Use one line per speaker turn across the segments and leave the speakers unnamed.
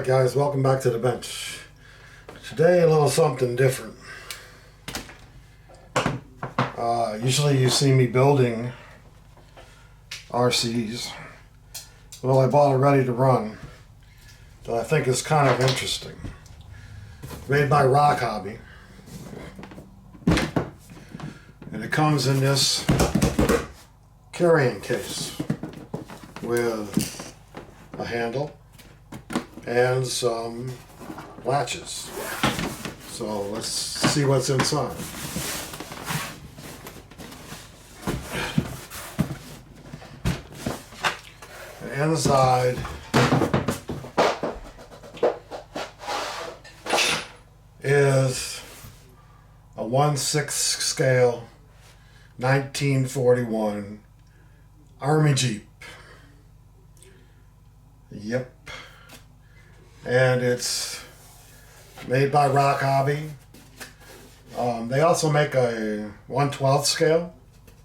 Alright guys, welcome back to the bench. Today a little something different. Usually you see me building RCs. Well, I bought a ready to run that I think is kind of interesting. Made by RocHobby. And it comes in this carrying case with a handle and some latches. So let's see what's inside. The inside is a 1/6 scale 1941 Army Jeep. Yep. And it's made by RocHobby. They also make a 1/12 scale,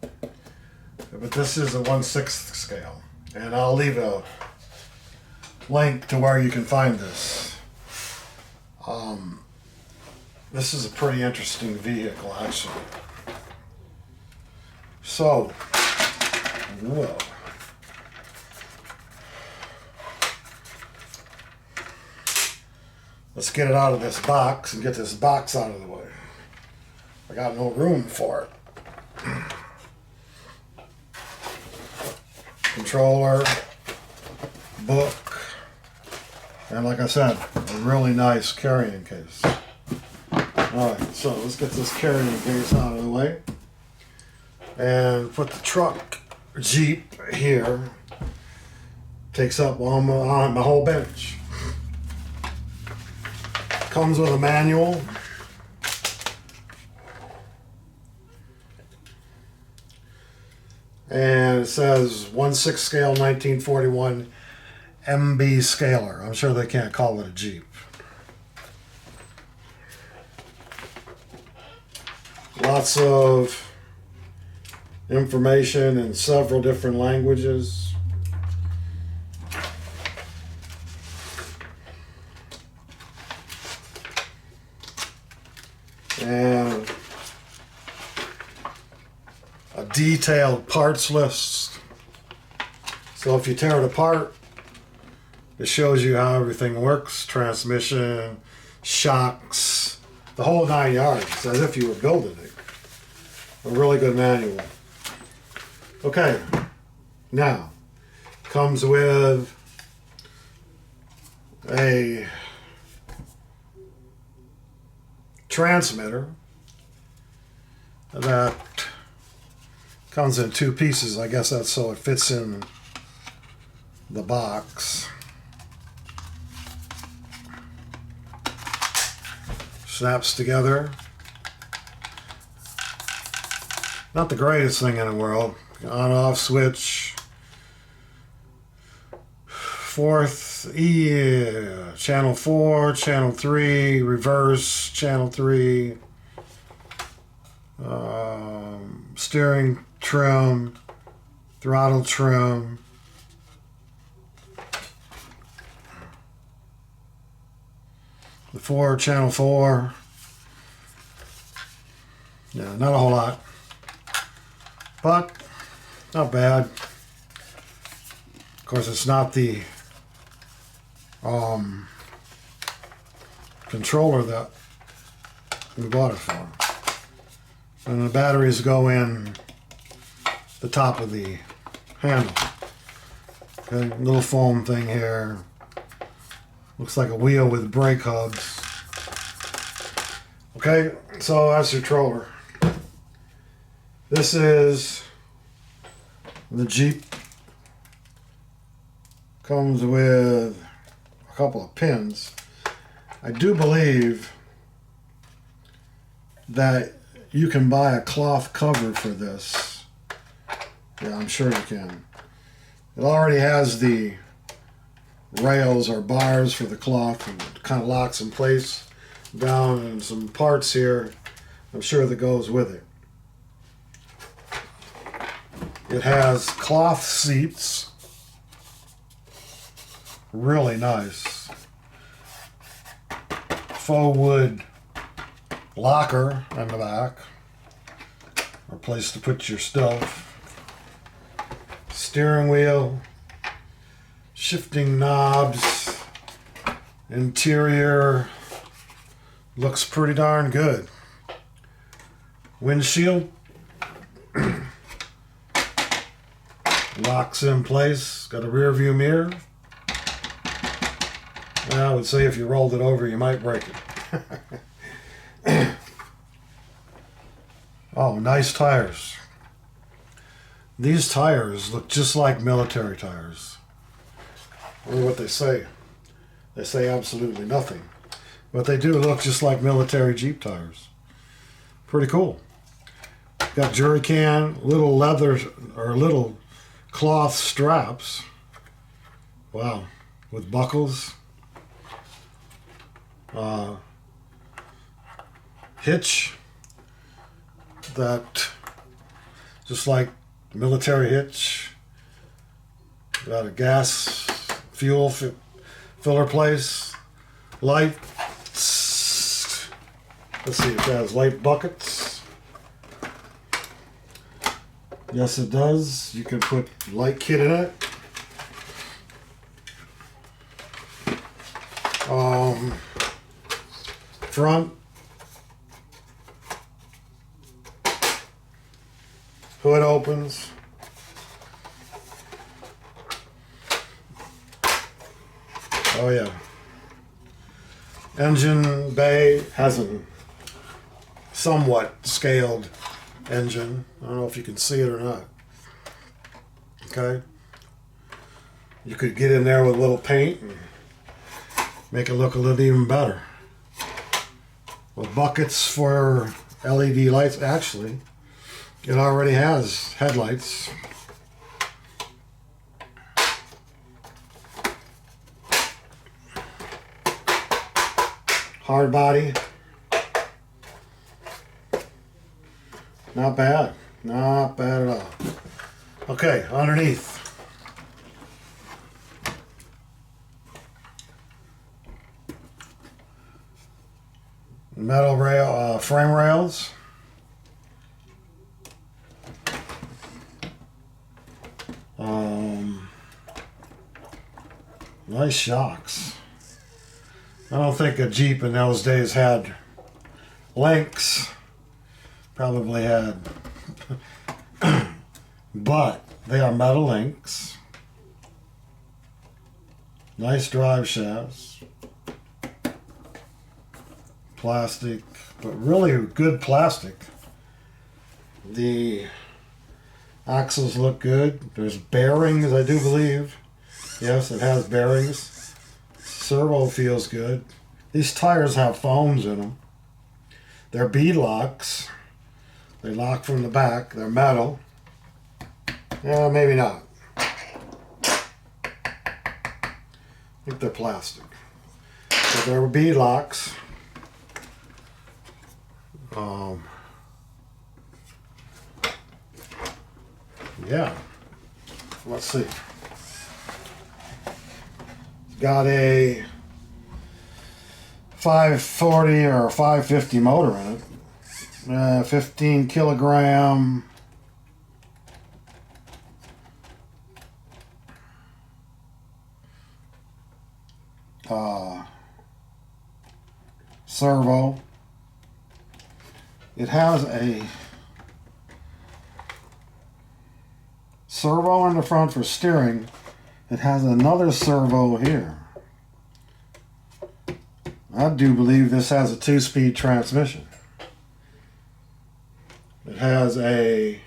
but this is a 1/6 scale. And I'll leave a link to where you can find this. This is a pretty interesting vehicle, actually. So, whoa. Let's get it out of this box and get this box out of the way. I got no room for it. Controller, book, and like I said, a really nice carrying case. Alright, so let's get this carrying case out of the way and put the truck Jeep here. Takes up on my whole bench. Comes with a manual. And it says 1/6 scale 1941 MB scaler. I'm sure they can't call it a Jeep. Lots of information in several different languages. And a detailed parts list. So if you tear it apart, it shows you how everything works. Transmission, shocks, the whole 9 yards, as if you were building it. A really good manual. Okay, now, comes with a transmitter that comes in 2 pieces. I guess that's so it fits in the box. Snaps together. Not the greatest thing in the world. On-off switch. 4th E, channel 4, channel 3, reverse, channel 3. Steering trim, throttle trim. The 4, channel 4. Yeah, not a whole lot, but not bad. Of course, it's not the controller that we bought it for. And the batteries go in the top of the handle. Okay, little foam thing here. Looks like a wheel with brake hubs. Okay, so that's your controller. This is the Jeep. Comes with a couple of pins. I do believe that you can buy a cloth cover for this. Yeah, I'm sure you can. It already has the rails or bars for the cloth, and it kind of locks in place down, and some parts here I'm sure that goes with it. It has cloth seats. Really nice. faux wood locker in the back, or place to put your stuff. Steering wheel, shifting knobs, interior looks pretty darn good. Windshield locks in place, got a rear view mirror. I would say if you rolled it over, you might break it. Oh, nice tires. These tires look just like military tires. I wonder what they say. They say absolutely nothing. But they do look just like military Jeep tires. Pretty cool. Got jerry can, little leather or little cloth straps. Wow. With buckles. Hitch. That just like military hitch. Got a gas fuel filler place. Lights. Let's see if it has light buckets. Yes, it does. You can put light kit in it. Front. Hood opens. Oh yeah. Engine bay has a somewhat scaled engine. I don't know if you can see it or not. Okay. You could get in there with a little paint and make it look a little even better. With buckets for LED lights. Actually, it already has headlights. Hard body. Not bad. Not bad at all. Okay, underneath. Metal rail, frame rails. Nice shocks. I don't think a Jeep in those days had links. Probably had, but they are metal links. Nice drive shafts. Plastic, but really good plastic. The axles look good. There's bearings, I do believe. Yes, it has bearings. Servo feels good. These tires have foams in them. They're bead locks. They lock from the back. They're metal. Yeah, maybe not. I think they're plastic. But they're bead locks. Yeah. Let's see. Got a 540 or 550 motor in it. 15 kilogram servo. It has a servo in the front for steering. It has another servo here. I do believe this has a 2-speed transmission. It has a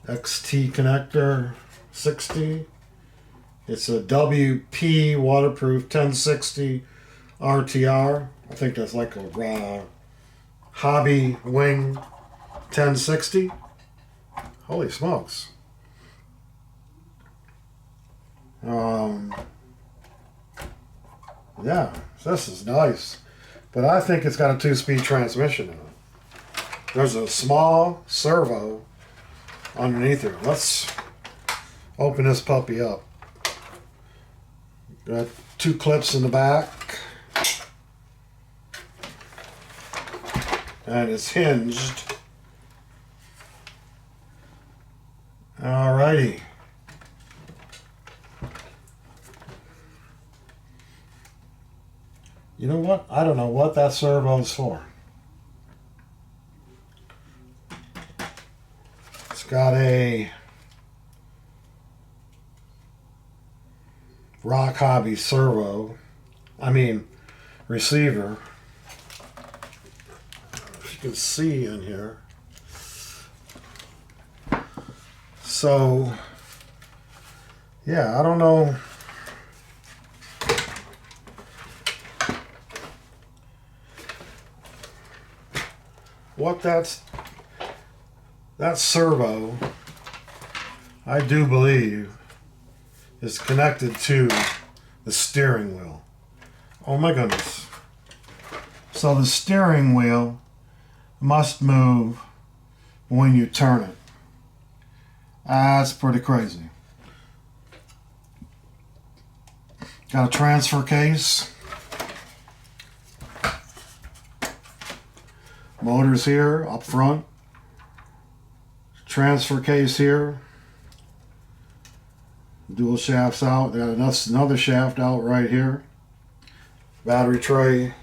XT connector 60. It's a WP waterproof 1060 RTR. I think that's like a RocHobby wing 1060. Holy smokes. Yeah, this is nice. But I think it's got a 2-speed transmission in it. There's a small servo underneath here. Let's open this puppy up. Got 2 clips in the back. and it's hinged. Alrighty. You know what? I don't know what that servo's for. It's got a RocHobby servo. Receiver. If you can see in here. So, yeah, I don't know. What that servo, I do believe, is connected to the steering wheel. Oh my goodness. So the steering wheel must move when you turn it. That's pretty crazy. Got a transfer case. Motors here up front. Transfer case here. Dual shafts out. They got another shaft out right here. Battery tray.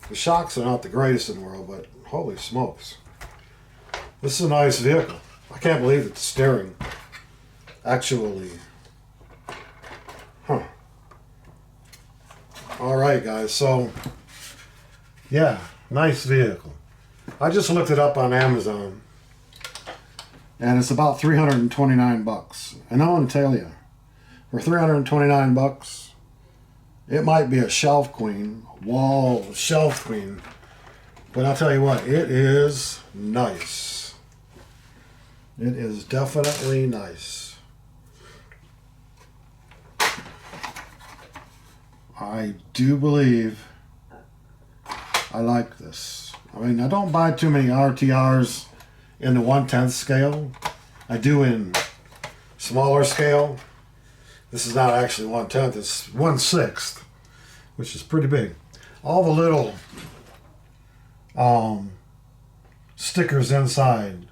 The shocks are not the greatest in the world, but holy smokes. This is a nice vehicle. I can't believe that the steering actually... Huh. Alright guys, so yeah, nice vehicle. I just looked it up on Amazon and it's about 329 bucks. And I want to tell you, for 329 bucks, it might be a shelf queen, wall shelf queen, but I'll tell you what, it is nice. It is definitely nice. I do believe I like this. I don't buy too many RTRs in the 1/10 scale. I do in smaller scale. This is not actually 1/10, it's 1/6, which is pretty big. All the little stickers inside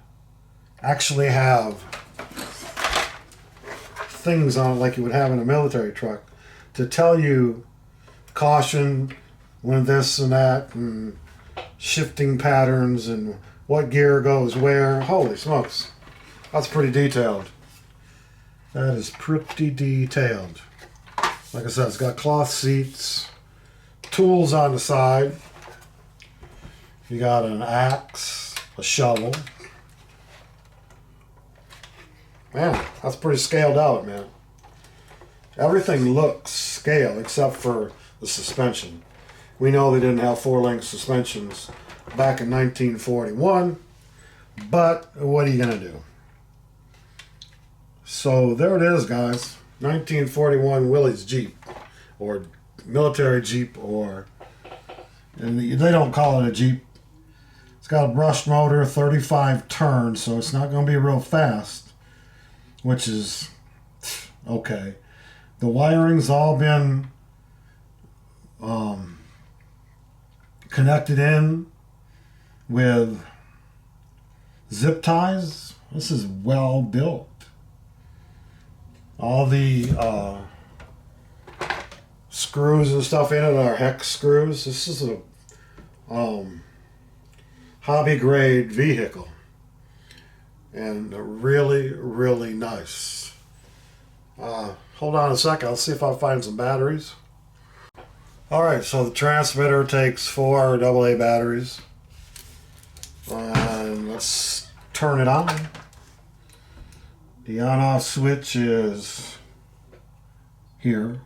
actually have things on it like you would have in a military truck to tell you caution when this and that and shifting patterns and what gear goes where. Holy smokes, that's pretty detailed. That is pretty detailed. Like I said, it's got cloth seats, tools on the side. You got an axe, a shovel. Man, that's pretty scaled out, man. Everything looks scale except for the suspension. We know they didn't have 4-link suspensions back in 1941, but what are you going to do? So there it is, guys. 1941 Willys Jeep, or military Jeep, and they don't call it a Jeep. It's got a brushed motor, 35 turns, so it's not going to be real fast, which is okay. The wiring's all been connected in with zip ties. This is well built. All the screws and stuff in it are hex screws. This is a hobby grade vehicle and really, really nice. Hold on a second, I'll see if I'll find some batteries. Alright, so the transmitter takes 4 AA batteries. And let's turn it on. The on-off switch is here.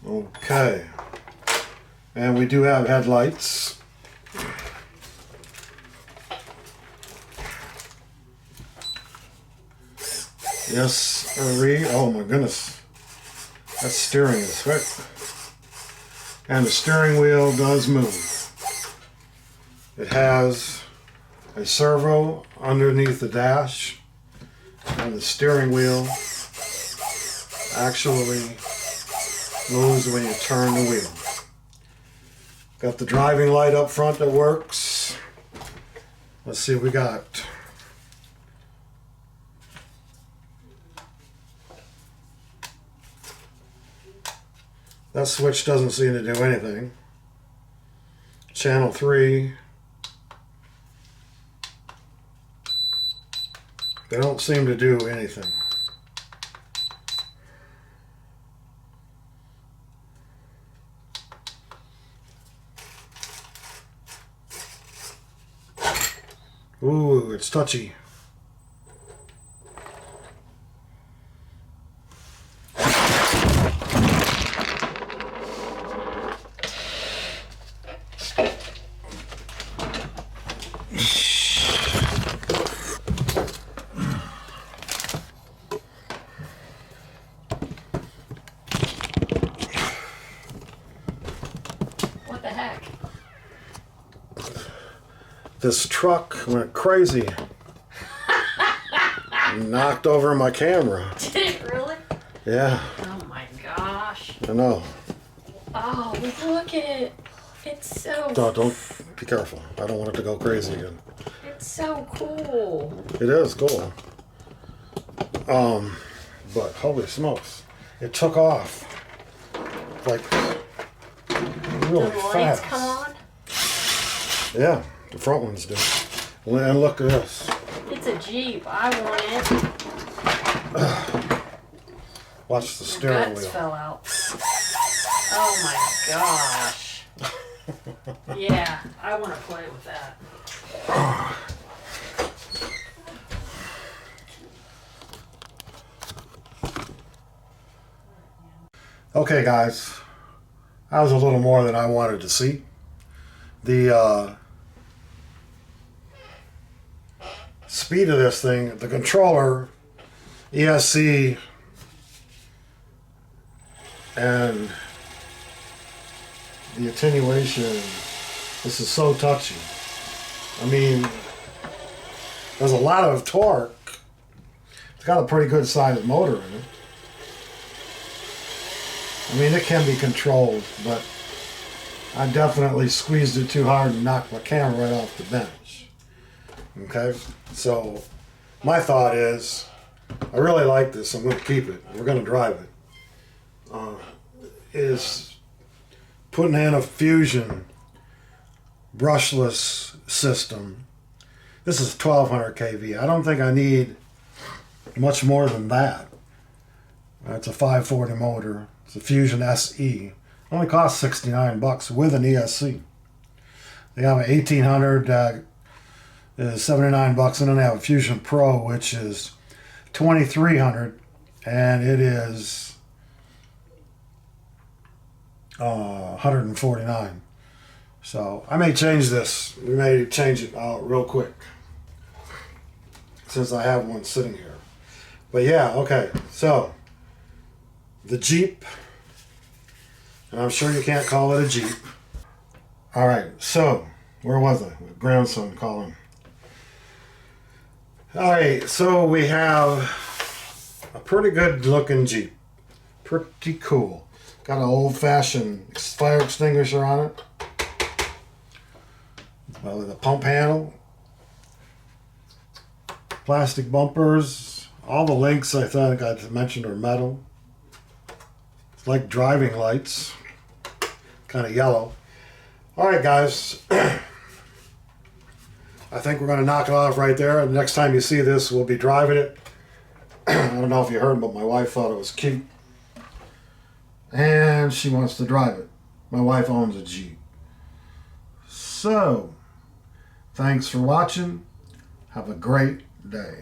Okay. And we do have headlights. Yes, sirree. Oh my goodness. That steering is quick. And the steering wheel does move. It has a servo underneath the dash, and the steering wheel actually moves when you turn the wheel. Got the driving light up front that works. Let's see what we got. That switch doesn't seem to do anything. Channel 3. They don't seem to do anything. Ooh, it's touchy.
What the heck?
This truck went crazy. Knocked over my camera.
Did it really?
Yeah.
Oh my gosh.
I know.
Oh, look at it. It's so...
Don't be careful. I don't want it to go crazy again.
It's so cool.
It is cool. But holy smokes. It took off. Like, really
The lights
fast.
come on?
Yeah, the front ones do. And look at this.
It's a Jeep. I want it.
Watch the
My
steering
guts
wheel.
fell out. Oh my gosh. Yeah, I want to play with that.
Okay, guys. That was a little more than I wanted to see. The speed of this thing, the controller, ESC, and the attenuation, this is so touchy. I mean, there's a lot of torque. It's got a pretty good sized motor in it. I mean, it can be controlled, but I definitely squeezed it too hard and knocked my camera right off the bench. Okay, so my thought is, I really like this. I'm going to keep it. We're going to drive it. Is putting in a Fusion brushless system. This is 1200 kV. I don't think I need much more than that. It's a 540 motor. It's a Fusion SE. Only costs 69 bucks with an ESC. They have an 1800 that is 79 bucks, and then they have a Fusion Pro, which is 2300, and it is 149. So I may change this. We may change it out real quick since I have one sitting here. But yeah, okay. So the Jeep, and I'm sure you can't call it a Jeep. All right, so where was I? My grandson calling. All right, so we have a pretty good looking Jeep. Pretty cool. Got an old-fashioned fire extinguisher on it. With a pump handle. Plastic bumpers. All the links I think I mentioned are metal. It's like driving lights. Kind of yellow. Alright guys. I think we're going to knock it off right there. The next time you see this, we'll be driving it. I don't know if you heard, but my wife thought it was cute. And she wants to drive it. My wife owns a Jeep. So, thanks for watching. Have a great day.